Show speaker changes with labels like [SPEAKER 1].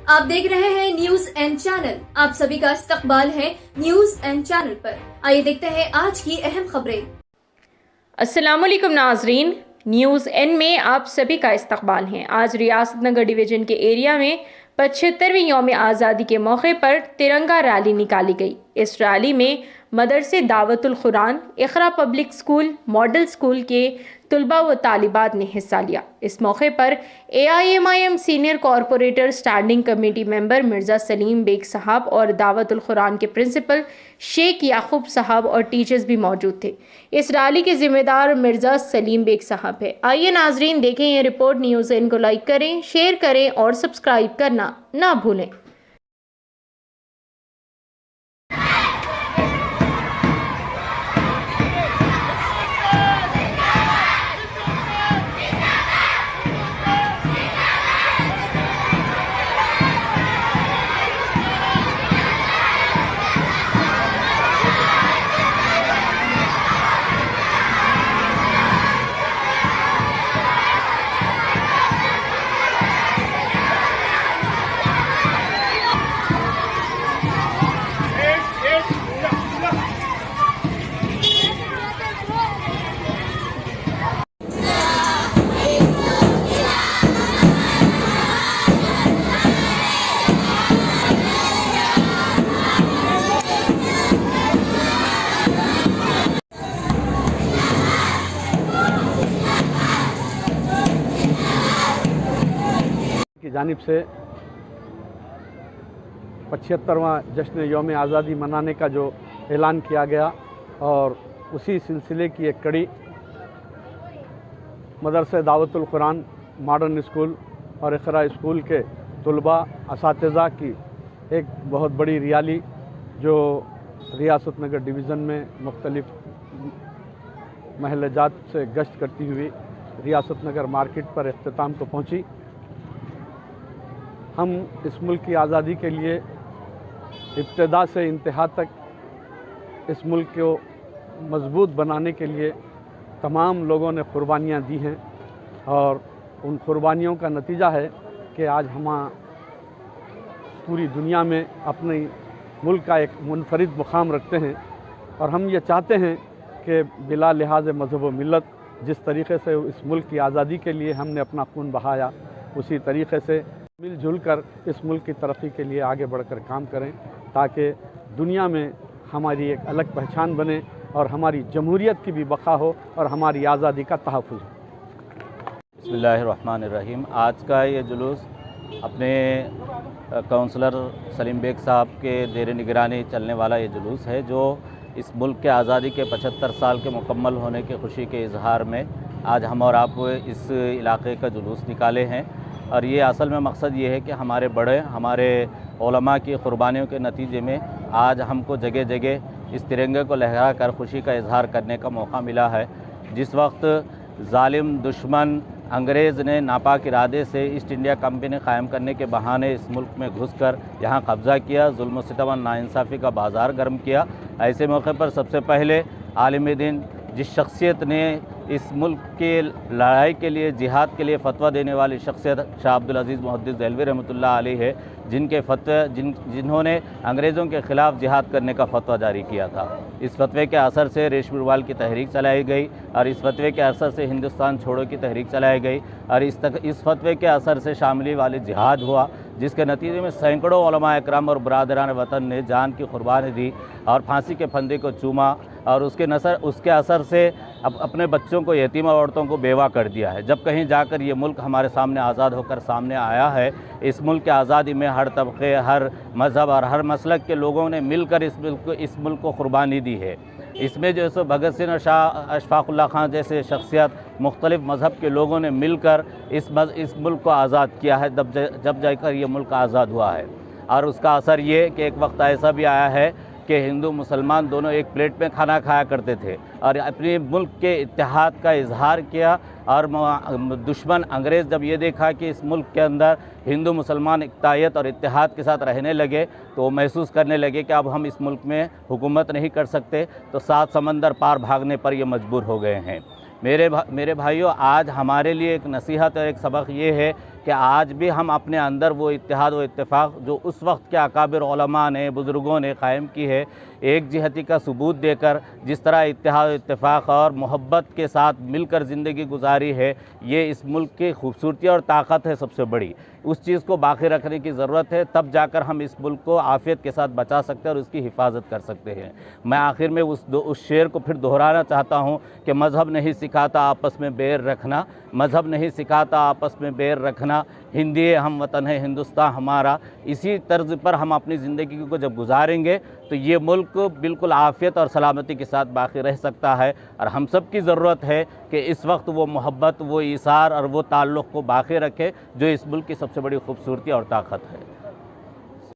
[SPEAKER 1] आप देख रहे हैं न्यूज एंड चैनल। आप सभी का इस्तकबाल है न्यूज एंड चैनल पर। आइए देखते हैं आज की अहम खबरें।
[SPEAKER 2] अस्सलामुअलैकुम नाजरीन, न्यूज़ एन में आप सभी का इस्तकबाल है। आज रियासत नगर डिवीज़न के एरिया में 75वीं यौम आज़ादी के मौके पर तिरंगा रैली निकाली गई। इस रैली में मदरसे दावतुल कुरान, Iqra public school, model school के तुलबा व तालिबात ने हिस्सा लिया। इस मौके पर AIMIM senior corporator standing committee member Mirza Salim Baig साहब और दावतुल कुरान के प्रिंसिपल शेख याकूब साहब और टीचर्स भी मौजूद थे। इस रैली के जिम्मेदार मिर्ज़ा सलीम बेग साहब है। आइए नाजरीन देखें ये रिपोर्ट। न्यूज़ इनको लाइक करें, शेयर करें और सब्सक्राइब करना ना भूलें।
[SPEAKER 3] की जानिब से 75वां जश्न यौम आज़ादी मनाने का जो ऐलान किया गया और उसी सिलसिले की एक कड़ी मदरसे दावतुल कुरान, मॉडर्न स्कूल और इक़रा स्कूल के तुलबा असातिज़ा की एक बहुत बड़ी रैली जो रियासत नगर डिवीज़न में मुख्तलिफ महल्लात से गश्त करती हुई रियासत नगर मार्केट पर इख्तिताम को पहुँची। हम इस मुल्क की आज़ादी के लिए इब्तिदा से इंतहा तक इस मुल्क को मजबूत बनाने के लिए तमाम लोगों ने कुर्बानियाँ दी हैं और उन कुर्बानियों का नतीजा है कि आज हम पूरी दुनिया में अपने मुल्क का एक मुनफरिद मुकाम रखते हैं। और हम ये चाहते हैं कि बिला लिहाज मज़हब व मिलत जिस तरीक़े से इस मुल्क की आज़ादी के लिए हमने अपना खून बहाया, उसी तरीक़े से मिलजुल कर इस मुल्क की तरक्की के लिए आगे बढ़कर काम करें ताकि दुनिया में हमारी एक अलग पहचान बने और हमारी जमहूरियत की भी बका हो और हमारी आज़ादी का तहफ़्फ़ुज़ हो।
[SPEAKER 4] बिस्मिल्लाहिर्रहमानिर्रहीम। आज का ये जुलूस अपने काउंसलर सलीम बेग साहब के ज़ेर निगरानी चलने वाला ये जुलूस है जो इस मुल्क के आज़ादी के 75 साल के मुकम्मल होने की खुशी के इजहार में आज हम और आप इस इलाके का जुलूस निकाले हैं। और ये असल में मकसद ये है कि हमारे बड़े, हमारे उलमा की क़ुरबानियों के नतीजे में आज हमको जगह जगह इस तिरंगे को लहरा कर खुशी का इजहार करने का मौका मिला है। जिस वक्त ज़ालिम दुश्मन अंग्रेज़ ने नापाक इरादे से ईस्ट इंडिया कंपनी क़ायम करने के बहाने इस मुल्क में घुसकर यहाँ कब्ज़ा किया, जुल्म सितम और नाइंसाफ़ी का बाज़ार गर्म किया, ऐसे मौके पर सबसे पहले आलिम दीन जिस शख्सियत ने इस मुल्क के लड़ाई के लिए, जिहाद के लिए फ़तवा देने वाली शख्सियत शाह अब्दुल अज़ीज़ मुहद्दिस देहलवी रहमतुल्लाह अलैह है, जिनके फतवे जिन्होंने अंग्रेज़ों के ख़िलाफ़ जिहाद करने का फ़तवा जारी किया था। इस फतवे के असर से रेशमीवाल की तहरीक चलाई गई और इस फतवे के असर से हिंदुस्तान छोड़ो की तहरीक चलाई गई और इस फतवे के असर से शामिली वाले जिहाद हुआ, जिसके नतीजे में सैकड़ों उलमा इकराम और बरादरान वतन ने जान की कुर्बानी दी और फांसी के फंदे को चूमा और उसके असर से अब अपने बच्चों को, यतीम और औरतों को बेवा कर दिया है। जब कहीं जाकर ये मुल्क हमारे सामने आज़ाद होकर सामने आया है, इस मुल्क की आज़ादी में हर तबके, हर मज़हब और हर मसलक के लोगों ने मिलकर इस मुल्क को कुर्बानी दी है। इसमें जो है भगत सिंह और शाह अशफाक़ुल्लाह खां जैसे शख्सियत मुख्तलिफ़ मज़हब के लोगों ने मिलकर इस मुल्क को आज़ाद किया है, जब जाकर ये मुल्क आज़ाद हुआ है। और उसका असर ये कि एक वक्त ऐसा भी आया है कि हिंदू मुसलमान दोनों एक प्लेट में खाना खाया करते थे और अपने मुल्क के इत्तेहाद का इजहार किया। और दुश्मन अंग्रेज़ जब ये देखा कि इस मुल्क के अंदर हिंदू मुसलमान इक्तायत और इत्तेहाद के साथ रहने लगे तो वो महसूस करने लगे कि अब हम इस मुल्क में हुकूमत नहीं कर सकते, तो 7 समंदर पार भागने पर ये मजबूर हो गए हैं। मेरे भाइयों, आज हमारे लिए एक नसीहत और एक सबक ये है کہ آج بھی ہم اپنے اندر وہ اتحاد و اتفاق جو اس وقت کے اکابر علماء نے بزرگوں نے قائم کی ہے، ایک جہتی کا ثبوت دے کر جس طرح اتحاد و اتفاق اور محبت کے ساتھ مل کر زندگی گزاری ہے، یہ اس ملک کی خوبصورتی اور طاقت ہے سب سے بڑی۔ اس چیز کو باقی رکھنے کی ضرورت ہے، تب جا کر ہم اس ملک کو عافیت کے ساتھ بچا سکتے ہیں اور اس کی حفاظت کر سکتے ہیں۔ میں آخر میں اس شعر کو پھر دہرانا چاہتا ہوں کہ مذہب نہیں سکھاتا آپس میں بیر رکھنا، مذہب نہیں سکھاتا آپس میں بیر رکھنا، ہندی ہم وطن ہے ہندوستان ہمارا۔ اسی طرز پر ہم اپنی زندگی کو جب گزاریں گے تو یہ ملک بالکل عافیت اور سلامتی کے ساتھ باقی رہ سکتا ہے، اور ہم سب کی ضرورت ہے کہ اس وقت وہ محبت، وہ ایثار اور وہ تعلق کو باقی رکھے جو اس ملک کی سب سے بڑی خوبصورتی اور طاقت ہے۔